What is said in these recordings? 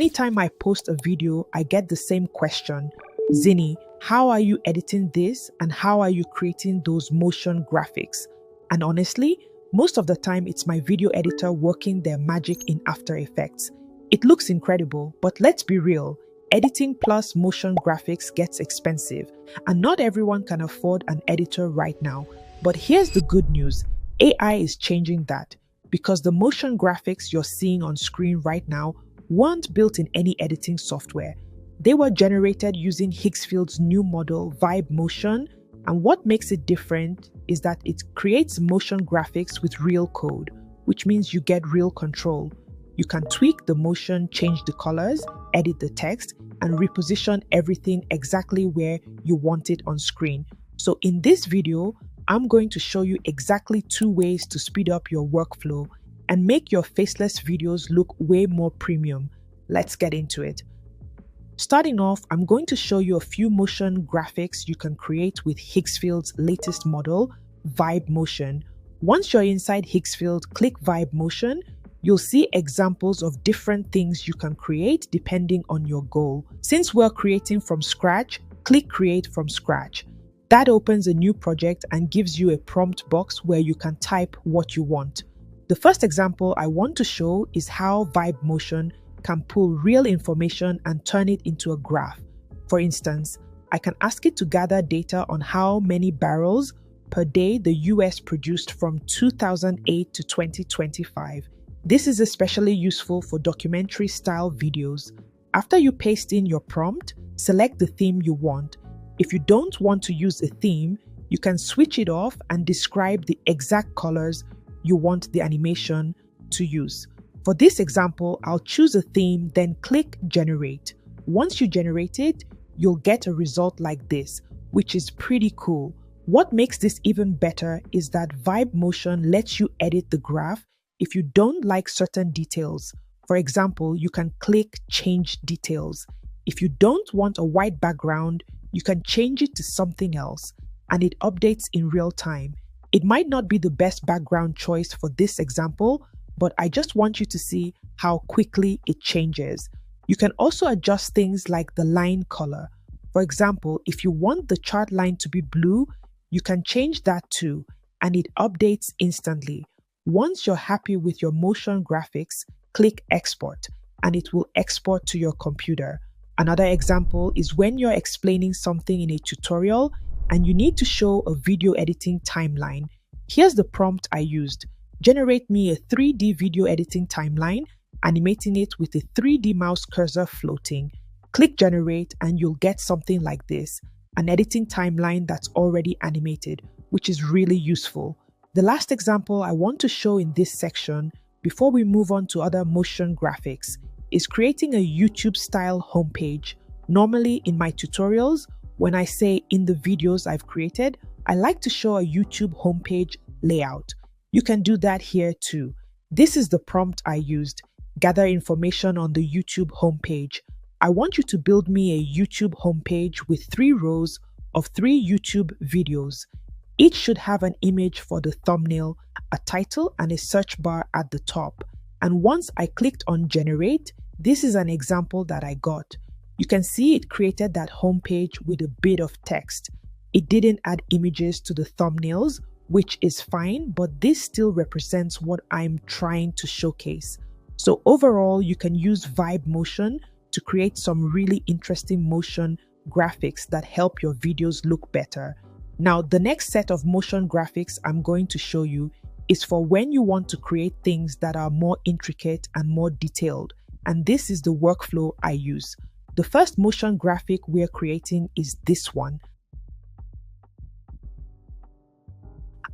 Anytime I post a video, I get the same question. Zinni, how are you editing this and how are you creating those motion graphics? And honestly, most of the time it's my video editor working their magic in After Effects. It looks incredible, but let's be real, editing plus motion graphics gets expensive, and not everyone can afford an editor right now. But here's the good news, AI is changing that, because the motion graphics you're seeing on screen right now weren't built in any editing software. They were generated using Higgsfield's new model, Vibe Motion, and what makes it different is that it creates motion graphics with real code, which means you get real control. You can tweak the motion, change the colors, edit the text, and reposition everything exactly where you want it on screen. So in this video, I'm going to show you exactly 2 ways to speed up your workflow and make your faceless videos look way more premium. Let's get into it. Starting off, I'm going to show you a few motion graphics you can create with Higgsfield's latest model, Vibe Motion. Once you're inside Higgsfield, click Vibe Motion. You'll see examples of different things you can create depending on your goal. Since we're creating from scratch, click Create from Scratch. That opens a new project and gives you a prompt box where you can type what you want. The first example I want to show is how Vibe Motion can pull real information and turn it into a graph. For instance, I can ask it to gather data on how many barrels per day the US produced from 2008 to 2025. This is especially useful for documentary-style videos. After you paste in your prompt, select the theme you want. If you don't want to use a theme, you can switch it off and describe the exact colors you want the animation to use. For this example, I'll choose a theme, then click Generate. Once you generate it, you'll get a result like this, which is pretty cool. What makes this even better is that Vibe Motion lets you edit the graph if you don't like certain details. For example, you can click Change Details. If you don't want a white background, you can change it to something else, and it updates in real time. It might not be the best background choice for this example, but I just want you to see how quickly it changes. You can also adjust things like the line color. For example, if you want the chart line to be blue, you can change that too, and it updates instantly. Once you're happy with your motion graphics, click Export, and it will export to your computer. Another example is when you're explaining something in a tutorial and you need to show a video editing timeline. Here's the prompt I used. Generate me a 3D video editing timeline, animating it with a 3D mouse cursor floating. Click Generate and you'll get something like this, an editing timeline that's already animated, which is really useful. The last example I want to show in this section, before we move on to other motion graphics, is creating a YouTube-style homepage. Normally in my tutorials, when I say in the videos I've created, I like to show a YouTube homepage layout. You can do that here too. This is the prompt I used. Gather information on the YouTube homepage. I want you to build me a YouTube homepage with 3 rows of 3 YouTube videos. Each should have an image for the thumbnail, a title, and a search bar at the top. And once I clicked on Generate, this is an example that I got. You can see it created that homepage with a bit of text. It didn't add images to the thumbnails, which is fine, but this still represents what I'm trying to showcase. So overall, you can use Vibe Motion to create some really interesting motion graphics that help your videos look better. Now, the next set of motion graphics I'm going to show you is for when you want to create things that are more intricate and more detailed, and this is the workflow I use. The first motion graphic we're creating is this one.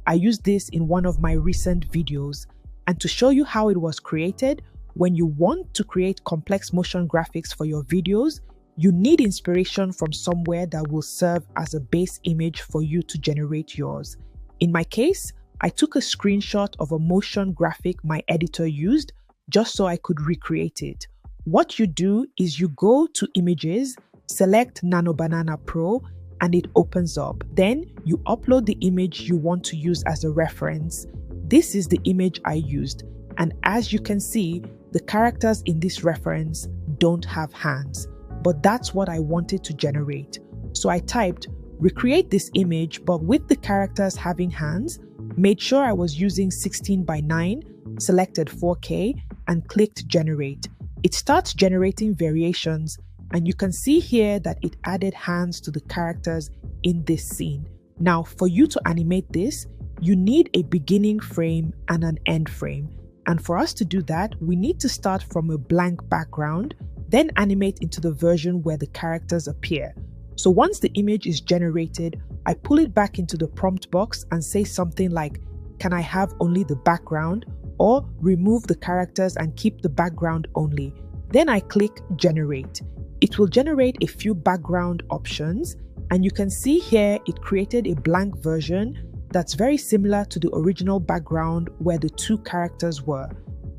I used this in one of my recent videos, and to show you how it was created, when you want to create complex motion graphics for your videos, you need inspiration from somewhere that will serve as a base image for you to generate yours. In my case, I took a screenshot of a motion graphic my editor used just so I could recreate it. What you do is you go to Images, select Nano Banana Pro, and it opens up. Then you upload the image you want to use as a reference. This is the image I used, and as you can see, the characters in this reference don't have hands, but that's what I wanted to generate. So I typed, recreate this image, but with the characters having hands, made sure I was using 16:9, selected 4K, and clicked generate. It starts generating variations, and you can see here that it added hands to the characters in this scene. Now, for you to animate this, you need a beginning frame and an end frame. And for us to do that, we need to start from a blank background, then animate into the version where the characters appear. So once the image is generated, I pull it back into the prompt box and say something like, can I have only the background? Or remove the characters and keep the background only. Then I click generate. It will generate a few background options, and you can see here it created a blank version that's very similar to the original background where the two characters were.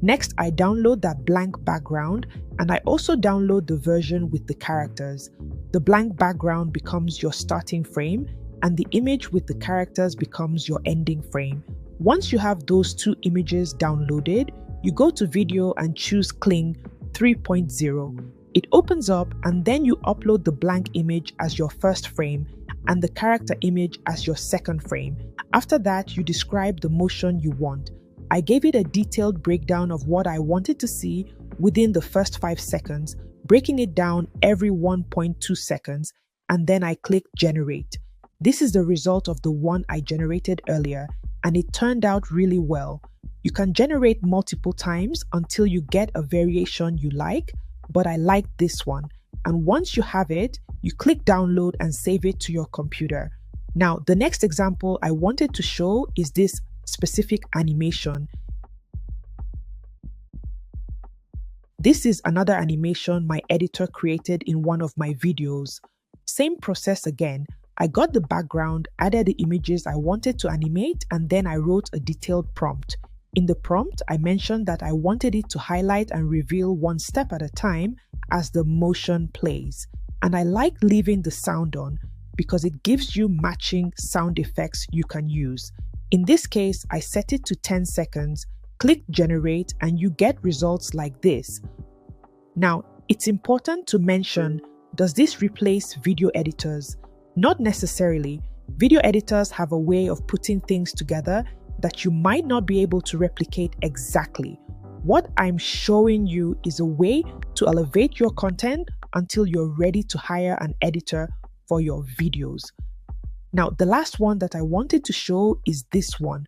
Next, I download that blank background, and I also download the version with the characters. The blank background becomes your starting frame, and the image with the characters becomes your ending frame. Once you have those two images downloaded, you go to video and choose Kling 3.0. It opens up, and then you upload the blank image as your first frame and the character image as your second frame. After that, you describe the motion you want. I gave it a detailed breakdown of what I wanted to see within the first 5 seconds, breaking it down every 1.2 seconds, and then I click generate. This is the result of the one I generated earlier, and it turned out really well. You can generate multiple times until you get a variation you like, but I like this one. And once you have it, you click download and save it to your computer. Now, the next example I wanted to show is this specific animation. This is another animation my editor created in one of my videos. Same process again. I got the background, added the images I wanted to animate, and then I wrote a detailed prompt. In the prompt, I mentioned that I wanted it to highlight and reveal one step at a time as the motion plays. And I like leaving the sound on because it gives you matching sound effects you can use. In this case, I set it to 10 seconds, click generate, and you get results like this. Now, it's important to mention, does this replace video editors? Not necessarily. Video editors have a way of putting things together that you might not be able to replicate exactly. What I'm showing you is a way to elevate your content until you're ready to hire an editor for your videos. Now, the last one that I wanted to show is this one.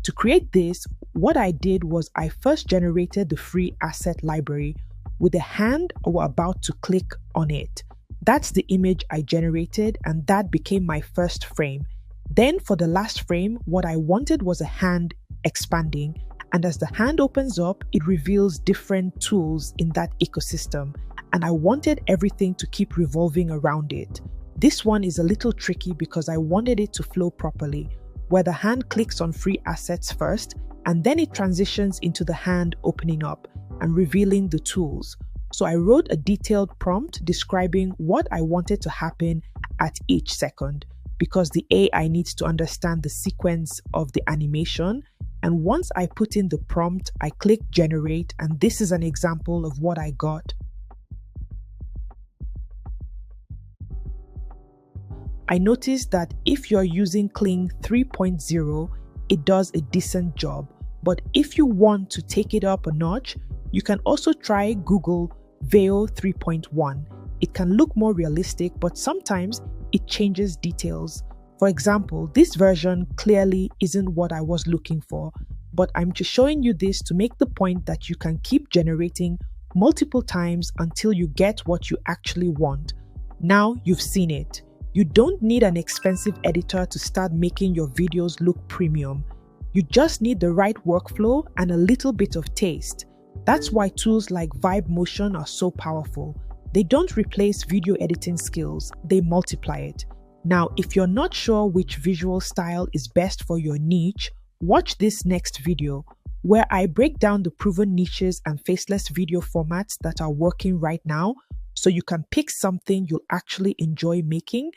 To create this, what I did was I first generated the free asset library with a hand or about to click on it. That's the image I generated, and that became my first frame. Then for the last frame, what I wanted was a hand expanding, and as the hand opens up, it reveals different tools in that ecosystem, and I wanted everything to keep revolving around it. This one is a little tricky because I wanted it to flow properly, where the hand clicks on free assets first, and then it transitions into the hand opening up and revealing the tools. So I wrote a detailed prompt describing what I wanted to happen at each second, because the AI needs to understand the sequence of the animation. And once I put in the prompt, I click generate, and this is an example of what I got. I noticed that if you're using Kling 3.0, it does a decent job. But if you want to take it up a notch, you can also try Google Veo 3.1. It can look more realistic, but sometimes it changes details. For example, this version clearly isn't what I was looking for, but I'm just showing you this to make the point that you can keep generating multiple times until you get what you actually want. Now you've seen it. You don't need an expensive editor to start making your videos look premium. You just need the right workflow and a little bit of taste. That's why tools like Vibe Motion are so powerful. They don't replace video editing skills, they multiply it. Now, if you're not sure which visual style is best for your niche, watch this next video, where I break down the proven niches and faceless video formats that are working right now, so you can pick something you'll actually enjoy making